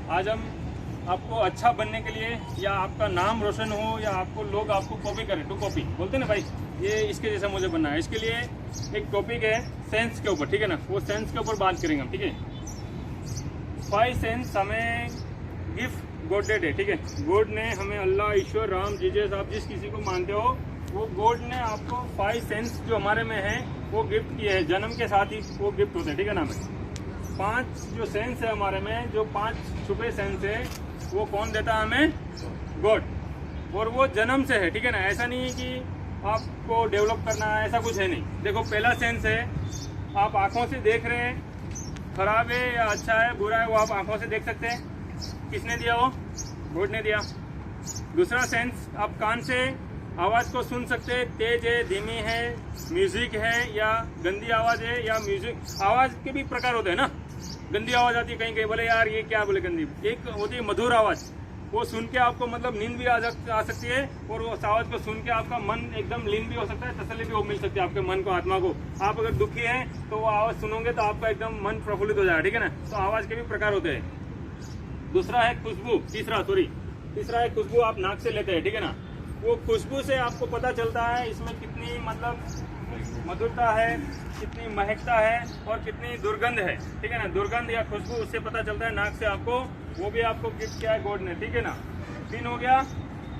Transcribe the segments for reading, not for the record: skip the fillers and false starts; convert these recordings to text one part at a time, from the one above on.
आज हम आपको अच्छा बनने के लिए या आपका नाम रोशन हो या आपको लोग आपको कॉपी करें, टू कॉपी बोलते हैं ना भाई, ये इसके जैसा मुझे बनना है। इसके लिए एक टॉपिक है सेंस के ऊपर, ठीक है ना, वो सेंस के ऊपर बात करेंगे हम, ठीक है। 5 सेंस हमें गिफ्ट गॉड डेड है, ठीक है। गॉड ने हमें, अल्लाह, ईश्वर, राम, जीजस, आप जिस किसी को मानते हो, वो गॉड ने आपको 5 सेंस जो हमारे में है वो गिफ्ट किए हैं। जन्म के साथ ही वो गिफ्ट होते हैं, ठीक है ना। हमें 5 जो सेंस है हमारे में, जो 5 छुपे सेंस है, वो कौन देता है हमें? गॉड। और वो जन्म से है, ठीक है ना। ऐसा नहीं है कि आपको डेवलप करना है, ऐसा कुछ है नहीं। देखो, पहला सेंस है, आप आंखों से देख रहे हैं, खराब है या अच्छा है, बुरा है, वो आप आंखों से देख सकते हैं। किसने दिया? वो गॉड ने दिया। दूसरा सेंस, आप कान से आवाज को सुन सकते हैं, तेज है, धीमी है, म्यूजिक है या गंदी आवाज है, या म्यूजिक आवाज के भी प्रकार होते हैं ना। गंदी आवाज आती है कहीं कहीं, बोले यार ये क्या बोले गंदी। एक होती है मधुर आवाज, वो सुन के आपको मतलब नींद भी आ सकती है, और वो आवाज को सुन के आपका मन एकदम लीन भी हो सकता है, तसल्ली भी हो मिल सकती है आपके मन को, आत्मा को। आप अगर दुखी हैं तो वो आवाज सुनोगे तो आपका एकदम मन प्रफुल्लित हो जाएगा, ठीक है ना। तो आवाज के भी प्रकार होते हैं। दूसरा है खुशबू, तीसरा है खुशबू, आप नाक से लेते हैं, ठीक है ना। वो खुशबू से आपको पता चलता है इसमें कितनी मतलब मधुरता है, कितनी महकता है और कितनी दुर्गंध है, ठीक है ना। दुर्गंध या खुशबू, उससे पता चलता है नाक से आपको। वो भी आपको गिफ्ट किया है गॉड ने, ठीक है ना। 3 हो गया।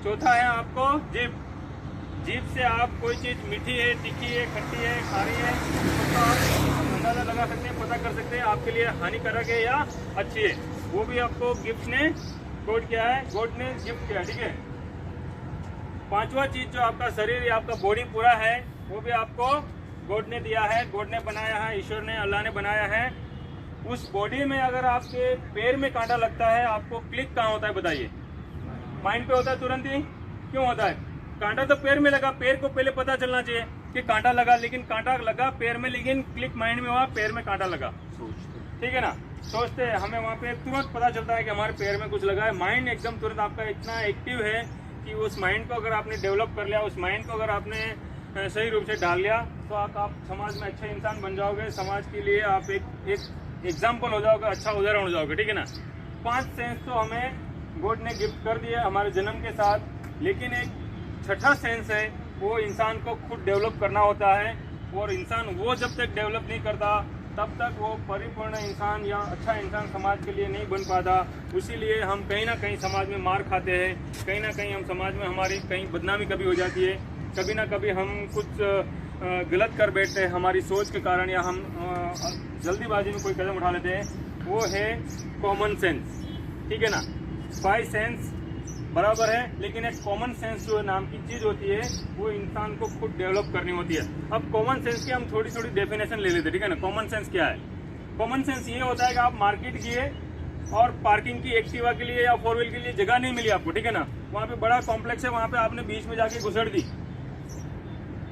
चौथा है आपको जीभ से आप कोई चीज मीठी है, तीखी है, खट्टी है, खारी है, तो आप अंदाजा लगा सकते हैं, पता कर सकते हैं आपके लिए हानिकारक है या अच्छी है। वो भी आपको गिफ्ट ने गॉड किया है, गॉड ने गिफ्ट किया, ठीक है। 5वां चीज जो आपका शरीर या आपका बॉडी पूरा है, वो भी आपको गॉड ने दिया है, गॉड ने बनाया है, ईश्वर ने, अल्लाह ने बनाया है। उस बॉडी में अगर आपके पैर में कांटा लगता है, आपको क्लिक कहाँ होता है बताइए? माइंड पे होता है तुरंत ही। क्यों होता है? कांटा तो पैर में लगा, पैर को पहले पता चलना चाहिए कि कांटा लगा, लेकिन कांटा लगा पैर में, लेकिन क्लिक माइंड में हुआ, पैर में कांटा लगा, ठीक है ना। सोचते हैं, हमें वहाँ पे तुरंत पता चलता है कि हमारे पैर में कुछ लगा है। माइंड एकदम तुरंत आपका इतना एक्टिव है कि उस माइंड को अगर आपने डेवलप कर लिया, उस माइंड को अगर आपने सही रूप से डाल लिया, तो आप समाज में अच्छे इंसान बन जाओगे। समाज के लिए आप एक एग्जाम्पल हो जाओगे, अच्छा उदाहरण हो जाओगे, ठीक है ना। 5 सेंस तो हमें गॉड ने गिफ्ट कर दिया हमारे जन्म के साथ, लेकिन एक 6ठा सेंस है, वो इंसान को खुद डेवलप करना होता है। और इंसान वो जब तक डेवलप नहीं करता, तब तक वो परिपूर्ण इंसान या अच्छा इंसान समाज के लिए नहीं बन पाता। इसीलिए हम कहीं ना कहीं समाज में मार खाते हैं, कहीं ना कहीं हम समाज में हमारी कहीं बदनामी कभी हो जाती है, कभी ना कभी हम कुछ गलत कर बैठते हैं हमारी सोच के कारण, या हम जल्दीबाजी में कोई कदम उठा लेते हैं। वो है कॉमन सेंस, ठीक है ना। 5 सेंस बराबर है, लेकिन एक कॉमन सेंस जो नाम की चीज होती है, वो इंसान को खुद डेवलप करनी होती है। अब कॉमन सेंस की हम थोड़ी थोड़ी डेफिनेशन ले लेते हैं, ठीक है ना। कॉमन सेंस क्या है? कॉमन सेंस ये होता है कि आप मार्केट गए और पार्किंग की एक्टिवा के लिए या 4 व्हील के लिए जगह नहीं मिली आपको, ठीक है ना। वहाँ पे बड़ा कॉम्प्लेक्स है, वहाँ पे आपने बीच में जाके घुसड़ दी।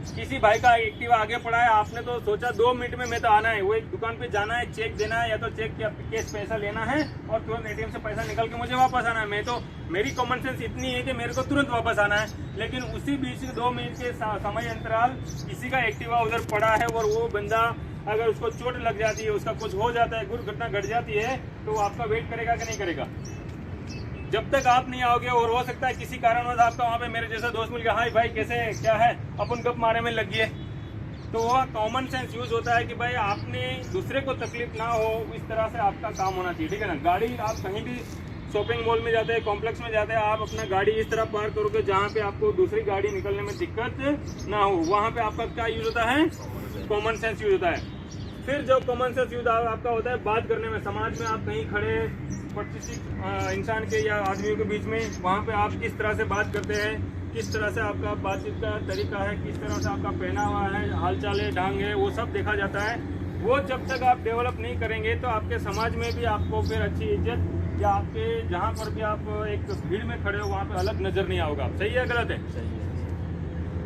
किसी भाई का एक्टिवा आगे पड़ा है, आपने तो सोचा 2 मिनट में मैं तो आना है, वो एक दुकान पे जाना है, चेक देना है, या तो चेक या कैश पैसा लेना है और तुरंत एटीएम से पैसा निकल के मुझे वापस आना है। मैं तो, मेरी कॉमन सेंस इतनी है कि मेरे को तुरंत वापस आना है, लेकिन उसी बीच 2 मिनट के समय अंतराल किसी का एक्टिवा उधर पड़ा है, और वो बंदा अगर उसको चोट लग जाती है, उसका कुछ हो जाता है, दुर्घटना घट जाती है, तो आपका वेट करेगा कि नहीं करेगा? जब तक आप नहीं आओगे, और हो सकता है किसी कारणवश आपका वहाँ पे मेरे जैसा दोस्त मिल गया, हाय भाई कैसे है, क्या है, अपन गप मारे में लग गए, तो वह कॉमन सेंस यूज होता है कि भाई आपने दूसरे को तकलीफ ना हो, इस तरह से आपका काम होना चाहिए, ठीक है ना। गाड़ी आप कहीं भी शॉपिंग मॉल में जाते हैं, कॉम्प्लेक्स में जाते हैं, आप अपना गाड़ी इस तरह पार्क करोगे जहाँ पे आपको दूसरी गाड़ी निकलने में दिक्कत ना हो, वहाँ पे आपका क्या यूज होता है? कॉमन सेंस यूज होता है। फिर जो कॉमन सेंस यूज आपका होता है बात करने में, समाज में आप कहीं खड़े प्रतिष्ठित इंसान के या आदमियों के बीच में, वहाँ पे आप किस तरह से बात करते हैं, किस तरह से आपका बातचीत का तरीका है, किस तरह से आपका पहनावा है, हालचाल है, ढंग है, वो सब देखा जाता है। वो जब तक आप डेवलप नहीं करेंगे, तो आपके समाज में भी आपको फिर अच्छी इज्जत, या आपके जहाँ पर भी आप एक भीड़ में खड़े हो वहाँ पे अलग नजर नहीं आओगे। सही है गलत है?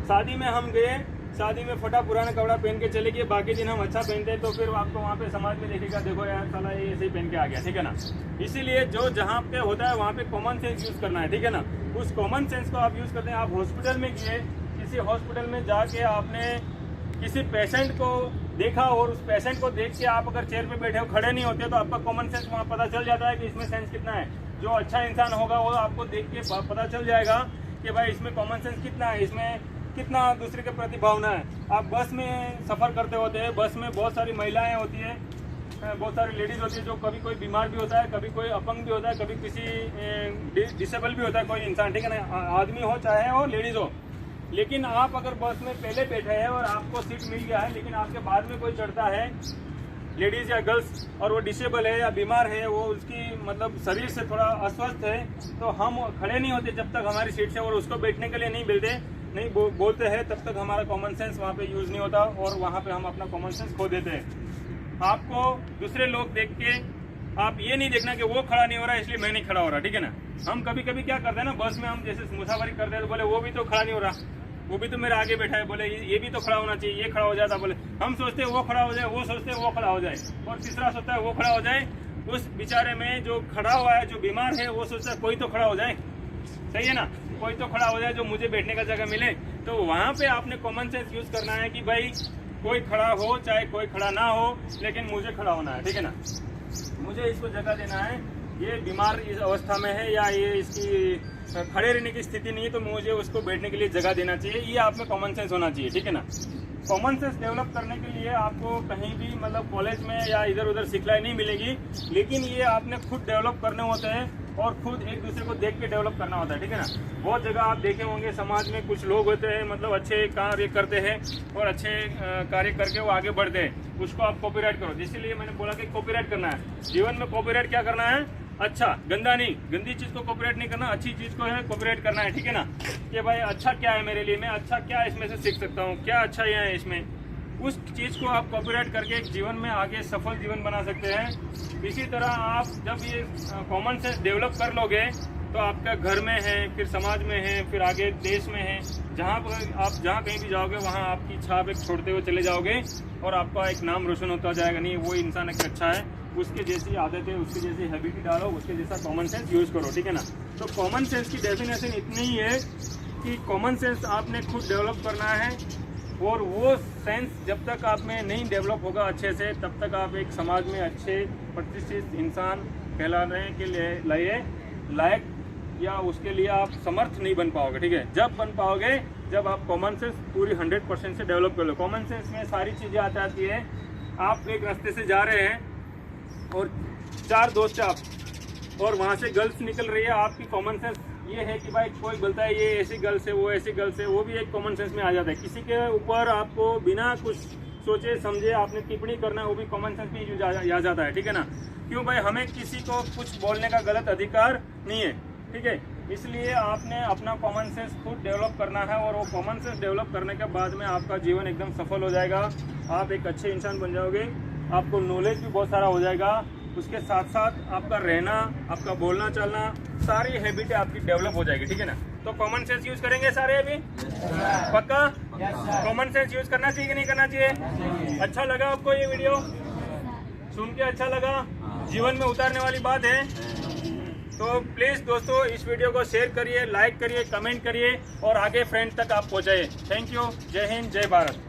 शादी में हम गए, शादी में फटा पुराना कपड़ा पहन के चले गए, बाकी दिन हम अच्छा पहनते हैं, तो फिर आपको वहाँ पे समाज में देखेगा, देखो यार साला ये ऐसे ही पहन के आ गया, ठीक है ना। इसीलिए जो जहाँ पे होता है वहाँ पे कॉमन सेंस यूज करना है, ठीक है ना। उस कॉमन सेंस को आप यूज करते हैं। आप हॉस्पिटल में गए, किसी हॉस्पिटल में जाके आपने किसी पेशेंट को देखा और उस पेशेंट को देख के आप अगर चेयर पे बैठे हो, खड़े नहीं होते, तो आपका कॉमन सेंस वहाँ पता चल जाता है कि इसमें सेंस कितना है। जो अच्छा इंसान होगा वो आपको देख के पता चल जाएगा कि भाई इसमें कॉमन सेंस कितना है, इसमें कितना दूसरे के प्रति भावना है। आप बस में सफ़र करते होते हैं, बस में बहुत सारी महिलाएं होती है, बहुत सारी लेडीज़ होती है, जो कभी कोई बीमार भी होता है, कभी कोई अपंग भी होता है, कभी किसी डिसेबल भी होता है कोई इंसान, ठीक है ना, आदमी हो चाहे हो लेडीज़ हो। लेकिन आप अगर बस में पहले बैठे हैं और आपको सीट मिल गया है, लेकिन आपके बाद में कोई चढ़ता है लेडीज़ या गर्ल्स और वो डिसेबल है या बीमार है, वो उसकी मतलब शरीर से थोड़ा अस्वस्थ है, तो हम खड़े नहीं होते जब तक हमारी सीट से और उसको बैठने के लिए नहीं बोलते हैं, तब तक हमारा कॉमन सेंस वहाँ पे यूज़ नहीं होता और वहाँ पे हम अपना कॉमन सेंस खो देते हैं। आपको दूसरे लोग देख के आप ये नहीं देखना कि वो खड़ा नहीं हो रहा इसलिए मैं नहीं खड़ा हो रहा, ठीक है ना। हम कभी कभी क्या करते हैं ना, बस में हम जैसे मुसाफरी करते हैं तो बोले वो भी तो खड़ा नहीं हो रहा, वो भी तो मेरे आगे बैठा है, बोले ये भी तो खड़ा होना चाहिए, ये खड़ा हो जाता, बोले हम सोचते हैं वो खड़ा हो जाए, वो सोचते हैं वो खड़ा हो जाए, और तीसरा सोचता है वो खड़ा हो जाए। उस बेचारे में जो खड़ा हुआ है, जो बीमार है, वो सोचता है कोई तो खड़ा हो जाए, सही है ना, कोई तो खड़ा हो जाए जो मुझे बैठने का जगह मिले। तो वहाँ पे आपने कॉमन सेंस यूज करना है कि भाई कोई खड़ा हो चाहे कोई खड़ा ना हो, लेकिन मुझे खड़ा होना है, ठीक है ना, मुझे इसको जगह देना है। ये बीमार इस अवस्था में है या ये इसकी खड़े रहने की स्थिति नहीं है, तो मुझे उसको बैठने के लिए जगह देना चाहिए। ये आप में कॉमन सेंस होना चाहिए, ठीक है ना। कॉमन सेंस डेवलप करने के लिए आपको कहीं भी मतलब कॉलेज में या इधर उधर सिखलाई नहीं मिलेगी, लेकिन ये आपने खुद डेवलप करने होते हैं और खुद एक दूसरे को देख के डेवलप करना होता है, ठीक है ना। बहुत जगह आप देखे होंगे समाज में कुछ लोग होते हैं मतलब अच्छे कार्य करते हैं और अच्छे कार्य करके वो आगे बढ़ते हैं, उसको आप कॉपीराइट करो। इसीलिए मैंने बोला कि कॉपीराइट करना है जीवन में। कॉपीराइट क्या करना है, अच्छा गंदा नहीं, गंदी चीज को कॉपीराइट नहीं करना, अच्छी चीज को है कॉपीराइट करना है, ठीक है ना। कि भाई अच्छा क्या है मेरे लिए, मैं अच्छा क्या इसमें से सीख सकता हूँ, क्या अच्छा ये है इसमें, उस चीज को आप कॉपीराइट करके एक जीवन में आगे सफल जीवन बना सकते हैं। इसी तरह आप जब ये कॉमन सेंस डेवलप कर लोगे तो आपका घर में है, फिर समाज में है, फिर आगे देश में है, जहाँ पर आप जहाँ कहीं भी जाओगे वहाँ आपकी छाप एक छोड़ते हुए चले जाओगे और आपका एक नाम रोशन होता जाएगा। नहीं वो इंसान एक अच्छा है, उसके जैसी आदतें, उसके जैसी हैबिट डालो, उसके जैसा कॉमन सेंस यूज करो, ठीक है ना। तो कॉमन सेंस की डेफिनेशन इतनी ही है कि कॉमन सेंस आपने खुद डेवलप करना है, और वो सेंस जब तक आप में नहीं डेवलप होगा अच्छे से, तब तक आप एक समाज में अच्छे प्रतिष्ठित इंसान कहलाने के लिए लायक या उसके लिए आप समर्थ नहीं बन पाओगे, ठीक है। जब बन पाओगे जब आप कॉमन सेंस पूरी 100% से डेवलप कर लो। कॉमन सेंस में सारी चीज़ें आ जाती है। आप एक रास्ते से जा रहे हैं और 4 दोस्त आप और वहाँ से गर्ल्स निकल रही है, आपकी कॉमन सेंस ये है कि भाई कोई बोलता है ये ऐसी गर्ल्स है, वो ऐसी गर्ल्स है, वो भी एक कॉमन सेंस में आ जाता है। किसी के ऊपर आपको बिना कुछ सोचे समझे आपने टिप्पणी करना है, वो भी कॉमन सेंस में यूज आ जाता है, ठीक है ना। क्यों भाई, हमें किसी को कुछ बोलने का गलत अधिकार नहीं है, ठीक है। इसलिए आपने अपना कॉमन सेंस खुद डेवलप करना है, और वो कॉमन सेंस डेवलप करने के बाद में आपका जीवन एकदम सफल हो जाएगा। आप एक अच्छे इंसान बन जाओगे, आपको नॉलेज भी बहुत सारा हो जाएगा, उसके साथ साथ आपका रहना, आपका बोलना चालना, सारी हैबिटें आपकी डेवलप हो जाएगी, ठीक है ना। तो कॉमन सेंस यूज करेंगे सारे अभी पक्का? कॉमन सेंस यूज करना चाहिए कि नहीं करना चाहिए? अच्छा लगा आपको ये वीडियो सुन के? अच्छा लगा, जीवन में उतारने वाली बात है। तो प्लीज दोस्तों इस वीडियो को शेयर करिए, लाइक करिए, कमेंट करिए और आगे फ्रेंड तक आप पहुंचाइए। Thank you. जय हिंद, जय भारत।